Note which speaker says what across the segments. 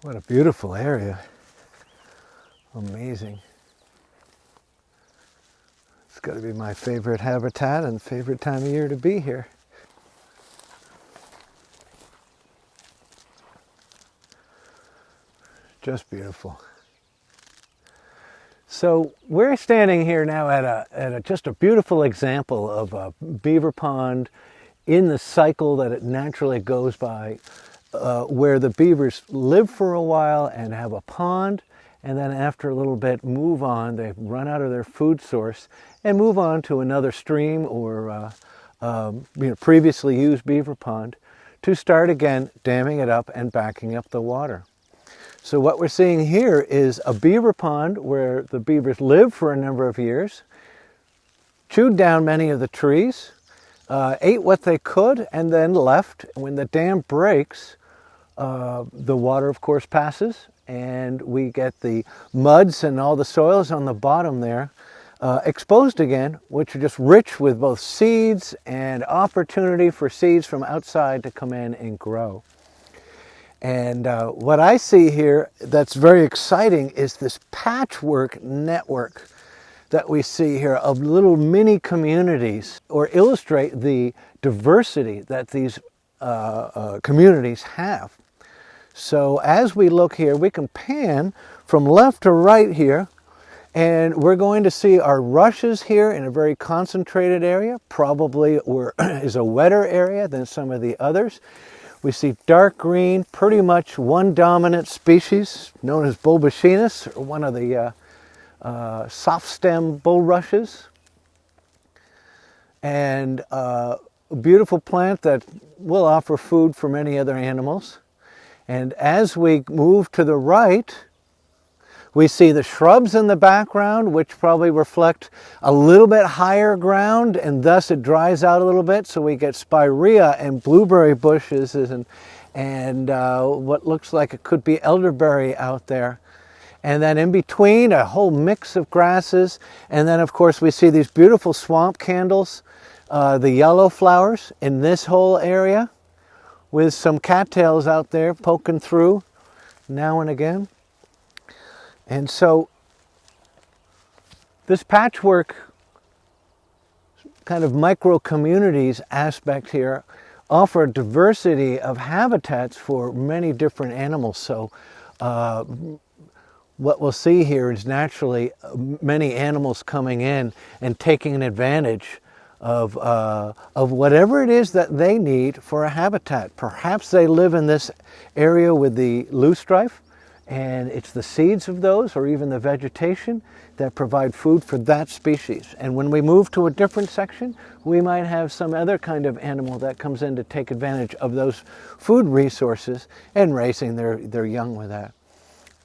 Speaker 1: What a beautiful area. Amazing. It's got to be my favorite habitat and favorite time of year to be here. Just beautiful. So we're standing here now at just a beautiful example of a beaver pond in the cycle that it naturally goes by, where the beavers live for a while and have a pond, and then after a little bit move on. They run out of their food source and move on to another stream or previously used beaver pond to start again damming it up and backing up the water. So what we're seeing here is a beaver pond where the beavers lived for a number of years, chewed down many of the trees, ate what they could, and then left. When the dam breaks, the water, of course, passes, and we get the muds and all the soils on the bottom there exposed again, which are just rich with both seeds and opportunity for seeds from outside to come in and grow. And what I see here that's very exciting is this patchwork network that we see here of little mini communities, or illustrate the diversity that these communities have. So as we look here, we can pan from left to right here, and we're going to see our rushes here in a very concentrated area, probably is a wetter area than some of the others. We see dark green, pretty much one dominant species known as bulbochinus, or one of the soft stem bulrushes. And a beautiful plant that will offer food for many other animals. And as we move to the right, we see the shrubs in the background, which probably reflect a little bit higher ground, and thus it dries out a little bit. So we get spirea and blueberry bushes and what looks like it could be elderberry out there. And then in between, a whole mix of grasses. And then, of course, we see these beautiful swamp candles, the yellow flowers in this whole area, with some cattails out there poking through now and again. And so this patchwork kind of micro communities aspect here offer a diversity of habitats for many different animals. So what we'll see here is naturally many animals coming in and taking an advantage of whatever it is that they need for a habitat. Perhaps they live in this area with the loosestrife, and it's the seeds of those, or even the vegetation, that provide food for that species. And when we move to a different section, we might have some other kind of animal that comes in to take advantage of those food resources and raising their young with that.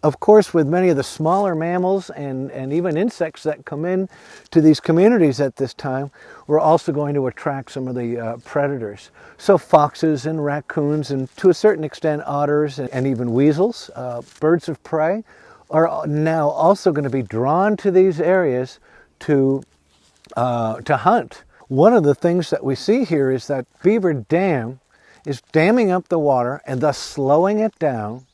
Speaker 1: Of course, with many of the smaller mammals and even insects that come in to these communities at this time, we're also going to attract some of the predators. So foxes and raccoons, and to a certain extent otters and even weasels, birds of prey, are now also going to be drawn to these areas to hunt. One of the things that we see here is that Beaver Dam is damming up the water and thus slowing it down.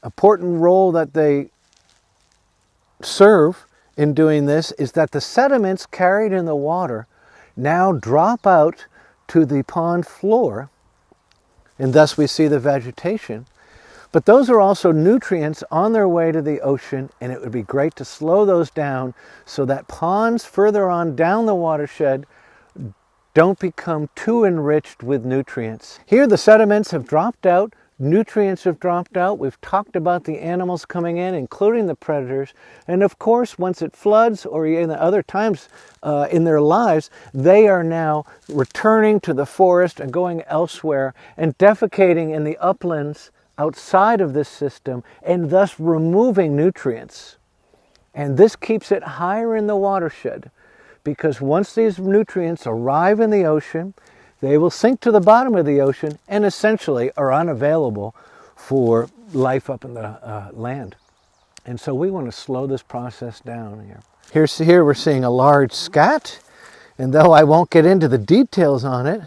Speaker 1: Important role that they serve in doing this is that the sediments carried in the water now drop out to the pond floor, and thus we see the vegetation. But those are also nutrients on their way to the ocean, and it would be great to slow those down so that ponds further on down the watershed don't become too enriched with nutrients. Here the sediments have dropped out, nutrients have dropped out. We've talked about the animals coming in, including the predators. And of course, once it floods, or in other times in their lives, they are now returning to the forest and going elsewhere and defecating in the uplands outside of this system, and thus removing nutrients. And this keeps it higher in the watershed, because once these nutrients arrive in the ocean, they will sink to the bottom of the ocean and essentially are unavailable for life up in the land. And so we want to slow this process down here. Here we're seeing a large scat, and though I won't get into the details on it,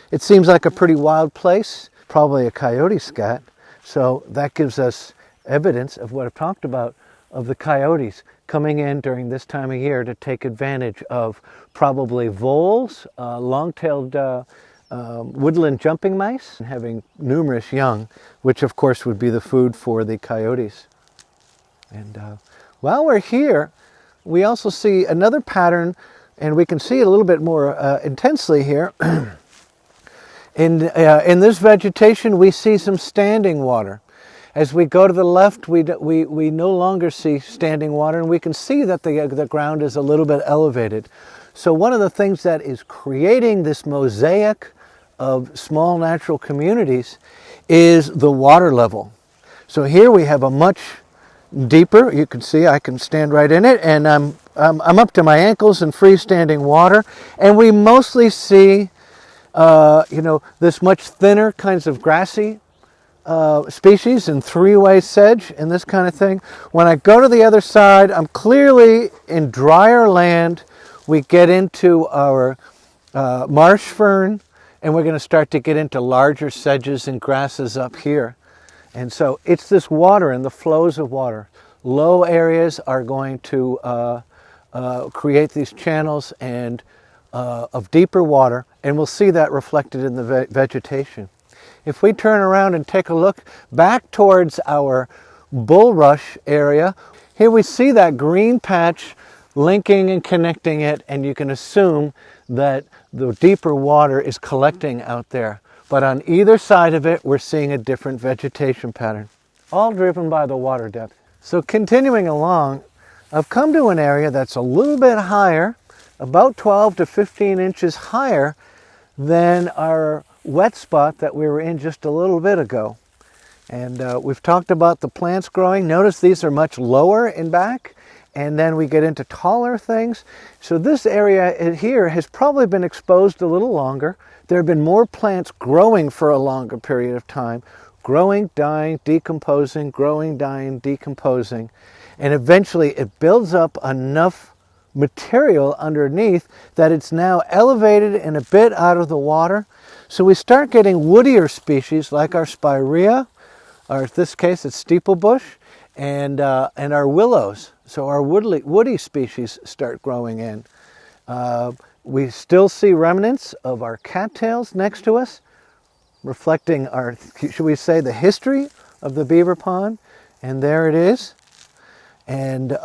Speaker 1: it seems like a pretty wild place, probably a coyote scat, So that gives us evidence of what I've talked about, of the coyotes coming in during this time of year to take advantage of probably voles, long-tailed woodland jumping mice, and having numerous young, which of course would be the food for the coyotes. And while we're here, we also see another pattern, and we can see it a little bit more intensely here. In this vegetation, we see some standing water. As we go to the left, we no longer see standing water, and we can see that the ground is a little bit elevated. So one of the things that is creating this mosaic of small natural communities is the water level. So here we have a much deeper, you can see I can stand right in it, and I'm up to my ankles in freestanding water, and we mostly see this much thinner kinds of grassy species and three-way sedge and this kind of thing. When I go to the other side, I'm clearly in drier land. We get into our marsh fern, and we're going to start to get into larger sedges and grasses up here. And so it's this water and the flows of water. Low areas are going to create these channels and of deeper water, and we'll see that reflected in the vegetation. If we turn around and take a look back towards our bulrush area, here we see that green patch linking and connecting it, and you can assume that the deeper water is collecting out there. But on either side of it, we're seeing a different vegetation pattern, all driven by the water depth. So continuing along, I've come to an area that's a little bit higher, about 12 to 15 inches higher than our wet spot that we were in just a little bit ago. And we've talked about the plants growing. Notice these are much lower in back, and then we get into taller things. So this area here has probably been exposed a little longer. There have been more plants growing for a longer period of time, growing, dying, decomposing, growing, dying, decomposing, and eventually it builds up enough material underneath that it's now elevated and a bit out of the water. So we start getting woodier species like our spirea, or in this case it's steeplebush, and our willows. So our woody species start growing in. We still see remnants of our cattails next to us, reflecting our, should we say, the history of the beaver pond. And there it is. And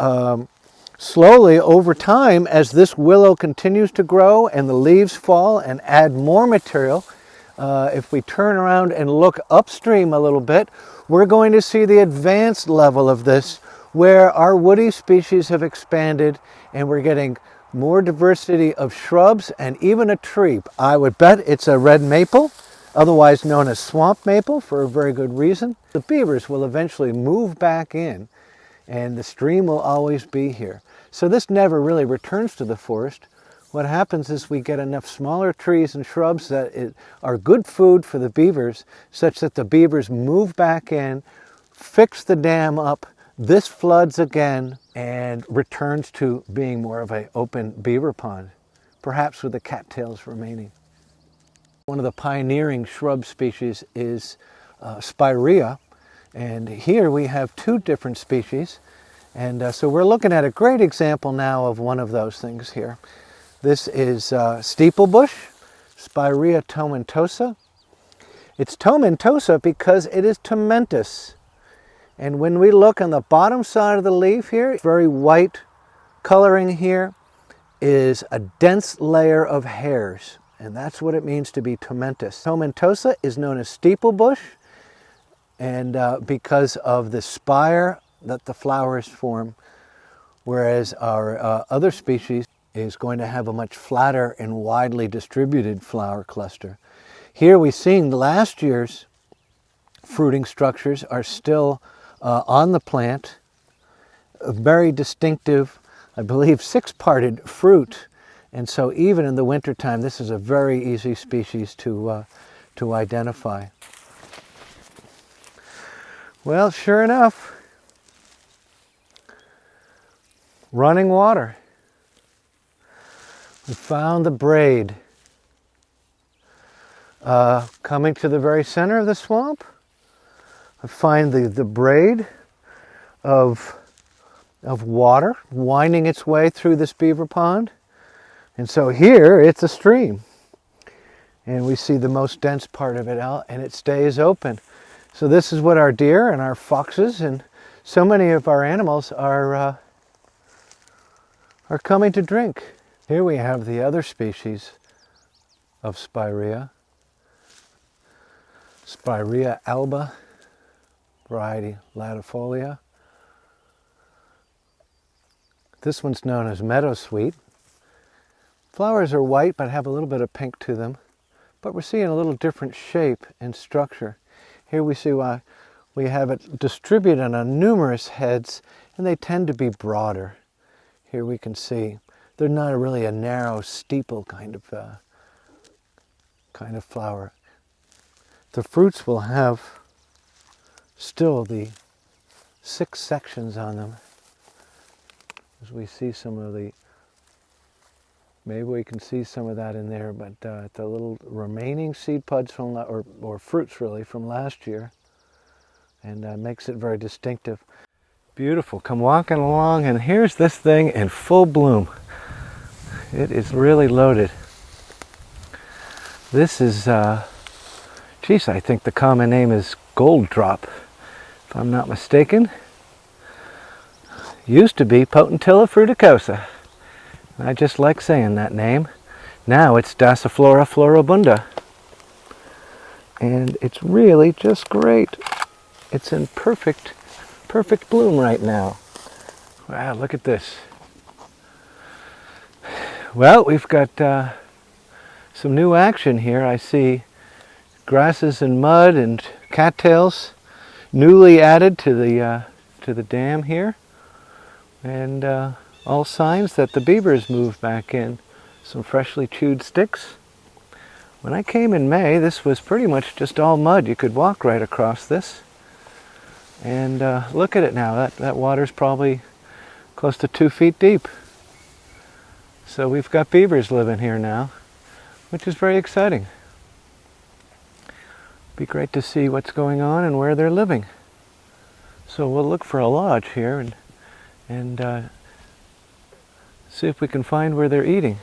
Speaker 1: slowly over time, as this willow continues to grow and the leaves fall and add more material, if we turn around and look upstream a little bit, we're going to see the advanced level of this, where our woody species have expanded and we're getting more diversity of shrubs and even a tree. I would bet it's a red maple, otherwise known as swamp maple, for a very good reason. The beavers will eventually move back in, and the stream will always be here. So this never really returns to the forest. What happens is we get enough smaller trees and shrubs that are good food for the beavers, such that the beavers move back in, fix the dam up, this floods again, and returns to being more of an open beaver pond, perhaps with the cattails remaining. One of the pioneering shrub species is spirea, and here we have two different species, and so we're looking at a great example now of one of those things here. This is steeplebush, Spirea tomentosa. It's tomentosa because it is tomentous. And when we look on the bottom side of the leaf here, very white coloring here, is a dense layer of hairs. And that's what it means to be tomentous. Tomentosa is known as steeplebush, and because of the spire that the flowers form, whereas our other species is going to have a much flatter and widely distributed flower cluster. Here we're seeing last year's fruiting structures are still on the plant, a very distinctive, I believe, six-parted fruit. And so even in the wintertime, this is a very easy species to identify. Well, sure enough, running water. We found the braid. Coming to the very center of the swamp, find the braid of water winding its way through this beaver pond. And so here it's a stream. And we see the most dense part of it out, and it stays open. So this is what our deer and our foxes and so many of our animals are coming to drink. Here we have the other species of spirea. Spirea alba, variety latifolia. This one's known as meadowsweet. Flowers are white but have a little bit of pink to them. But we're seeing a little different shape and structure. Here we see why we have it distributed on numerous heads, and they tend to be broader. Here we can see they're not really a narrow steeple kind of flower. The fruits will have still the 6 sections on them. As we see some of the, maybe we can see some of that in there, but the little remaining seed pods from, or fruits really, from last year, and makes it very distinctive. Beautiful. Come walking along, and here's this thing in full bloom. It is really loaded. This is, geez, I think the common name is gold drop, if I'm not mistaken. Used to be Potentilla fruticosa. I just like saying that name. Now it's Dassiflora floribunda. And it's really just great. It's in perfect bloom right now. Wow, look at this. Well, we've got some new action here. I see grasses and mud and cattails newly added to the dam here. And all signs that the beavers moved back in. Some freshly chewed sticks. When I came in May, this was pretty much just all mud. You could walk right across this. And look at it now. That water's probably close to 2 feet deep. So we've got beavers living here now, which is very exciting. Be great to see what's going on and where they're living. So we'll look for a lodge here and see if we can find where they're eating.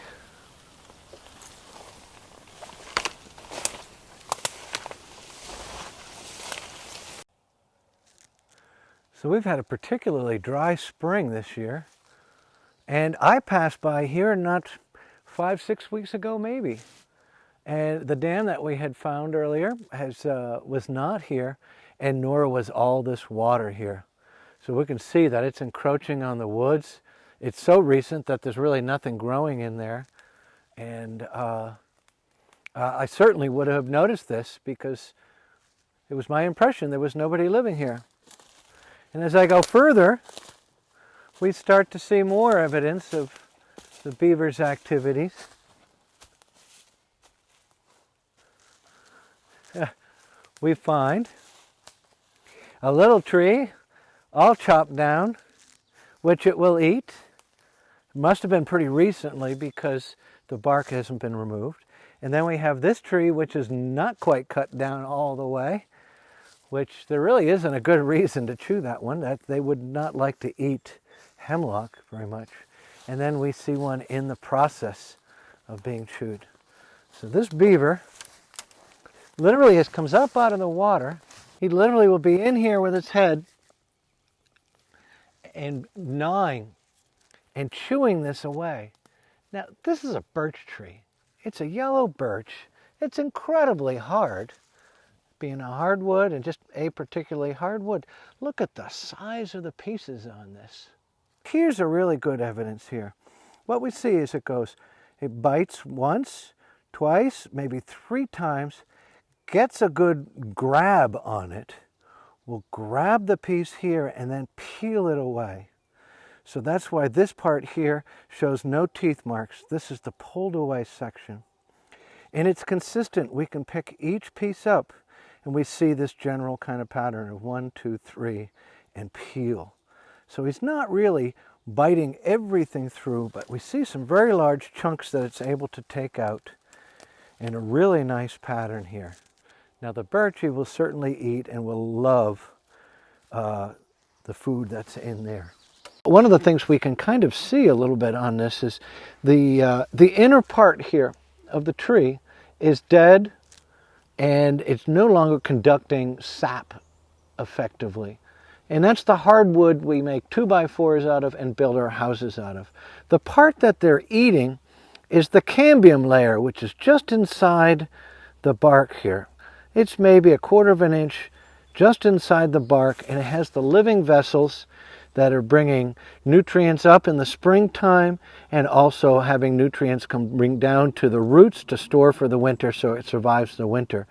Speaker 1: So we've had a particularly dry spring this year, and I passed by here not 5-6 weeks ago maybe, and the dam that we had found earlier was not here, and nor was all this water here. So we can see that it's encroaching on the woods. It's so recent that there's really nothing growing in there, and I certainly would have noticed this because it was my impression there was nobody living here. And as I go further, we start to see more evidence of the beavers' activities. We find a little tree all chopped down, which it will eat. It must have been pretty recently because the bark hasn't been removed. And then we have this tree, which is not quite cut down all the way, which there really isn't a good reason to chew that one. That they would not like to eat hemlock very much. And then we see one in the process of being chewed. So this beaver literally just comes up out of the water. He literally will be in here with his head and gnawing and chewing this away. Now, this is a birch tree. It's a yellow birch. It's incredibly hard, being a hardwood and just a particularly hardwood. Look at the size of the pieces on this. Here's a really good evidence here. What we see is it bites once, twice, maybe 3 times, gets a good grab on it, will grab the piece here and then peel it away. So that's why this part here shows no teeth marks. This is the pulled away section. And it's consistent. We can pick each piece up and we see this general kind of pattern of 1, 2, 3 and peel. So he's not really biting everything through, but we see some very large chunks that it's able to take out and a really nice pattern here. Now the Burnsie will certainly eat and will love the food that's in there. One of the things we can kind of see a little bit on this is the inner part here of the tree is dead and it's no longer conducting sap effectively. And that's the hardwood we make 2x4s out of and build our houses out of. The part that they're eating is the cambium layer, which is just inside the bark here. It's maybe 1/4 of an inch just inside the bark, and it has the living vessels that are bringing nutrients up in the springtime and also having nutrients bring down to the roots to store for the winter so it survives the winter.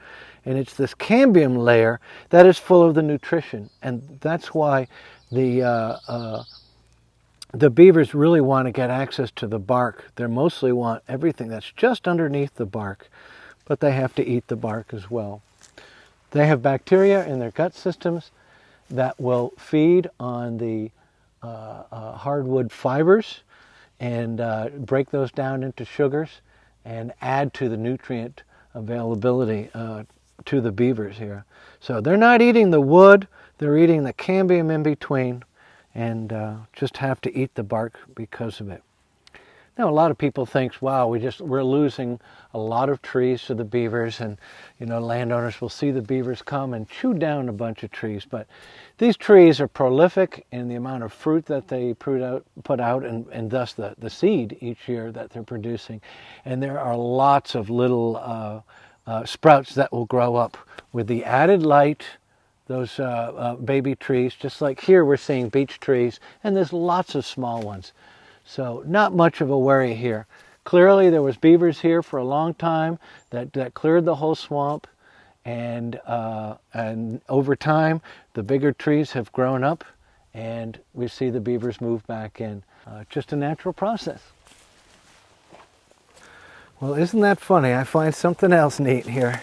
Speaker 1: And it's this cambium layer that is full of the nutrition, and that's why the beavers really want to get access to the bark. They mostly want everything that's just underneath the bark, but they have to eat the bark as well. They have bacteria in their gut systems that will feed on the hardwood fibers and break those down into sugars and add to the nutrient availability to the beavers here. So they're not eating the wood, they're eating the cambium in between, and just have to eat the bark because of it. Now, a lot of people think, wow, we're losing a lot of trees to the beavers, and landowners will see the beavers come and chew down a bunch of trees. But these trees are prolific in the amount of fruit that they put out, and thus the seed each year that they're producing. And there are lots of little sprouts that will grow up with the added light. Those baby trees, just like here we're seeing beech trees, and there's lots of small ones. So not much of a worry here. Clearly there was beavers here for a long time that cleared the whole swamp, and over time the bigger trees have grown up and we see the beavers move back in. Just a natural process. Well, isn't that funny? I find something else neat here.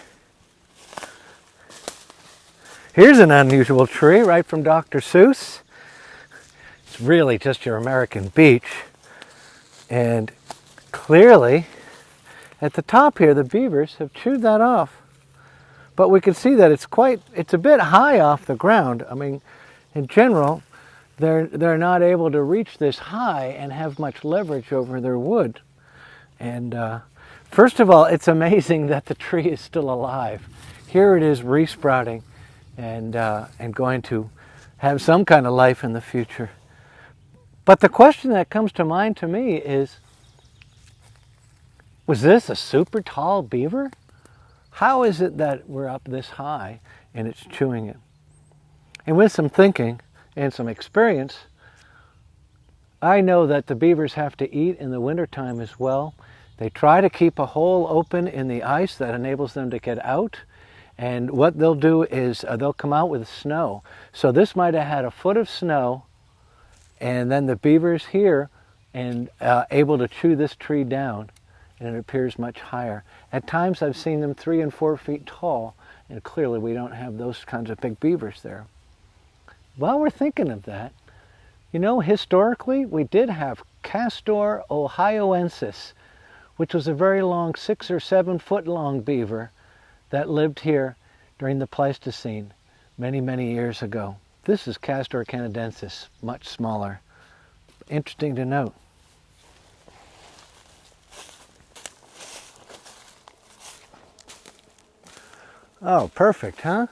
Speaker 1: Here's an unusual tree right from Dr. Seuss. It's really just your American beech. And clearly, at the top here, the beavers have chewed that off. But we can see that it's a bit high off the ground. I mean, in general, they're not able to reach this high and have much leverage over their wood. And first of all, it's amazing that the tree is still alive. Here it is resprouting and going to have some kind of life in the future. But the question that comes to mind to me is, was this a super tall beaver? How is it that we're up this high and it's chewing it? And with some thinking and some experience, I know that the beavers have to eat in the wintertime as well. They try to keep a hole open in the ice that enables them to get out. And what they'll do is they'll come out with snow. So this might have had 1 foot of snow, and then the beavers here and able to chew this tree down, and it appears much higher. At times I've seen them 3 and 4 feet tall, and clearly we don't have those kinds of big beavers there. While we're thinking of that, historically we did have Castor ohioensis, which was a very long 6 or 7 foot long beaver that lived here during the Pleistocene many, many years ago. This is Castor canadensis, much smaller. Interesting to note. Oh, perfect, huh?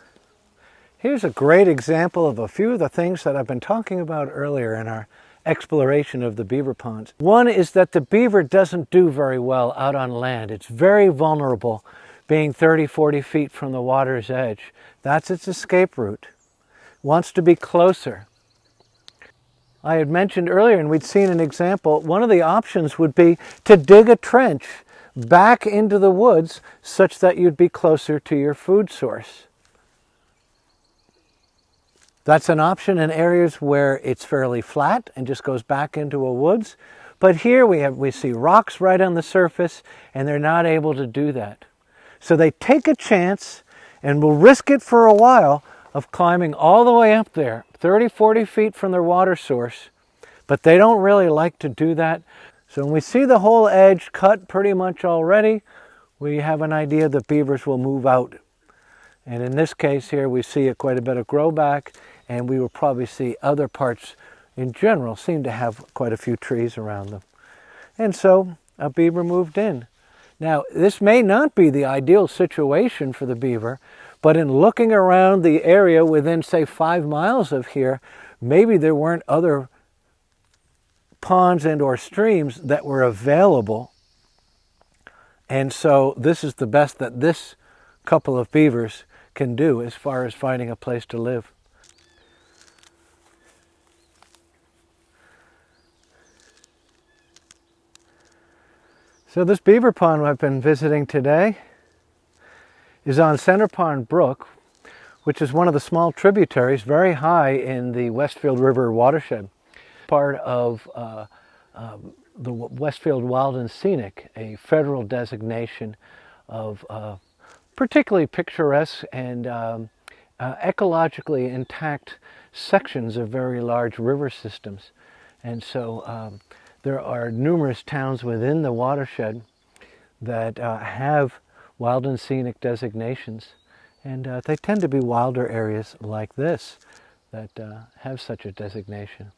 Speaker 1: Here's a great example of a few of the things that I've been talking about earlier in our exploration of the beaver ponds. One is that the beaver doesn't do very well out on land. It's very vulnerable, being 30, 40 feet from the water's edge. That's its escape route. Wants to be closer. I had mentioned earlier, and we'd seen an example, one of the options would be to dig a trench back into the woods such that you'd be closer to your food source. That's an option in areas where it's fairly flat and just goes back into a woods. But here we see rocks right on the surface, and they're not able to do that. So they take a chance and will risk it for a while of climbing all the way up there, 30, 40 feet from their water source. But they don't really like to do that. So when we see the whole edge cut pretty much already, we have an idea that beavers will move out And in this case here, we see quite a bit of grow back, and we will probably see other parts in general seem to have quite a few trees around them. And so a beaver moved in. Now, this may not be the ideal situation for the beaver, but in looking around the area within, say, 5 miles of here, maybe there weren't other ponds and or streams that were available. And so this is the best that this couple of beavers can do as far as finding a place to live. So this beaver pond I've been visiting today is on Center Pond Brook, which is one of the small tributaries very high in the Westfield River watershed. Part of the Westfield Wild and Scenic, a federal designation of particularly picturesque and ecologically intact sections of very large river systems. And so there are numerous towns within the watershed that have wild and scenic designations, and they tend to be wilder areas like this that have such a designation.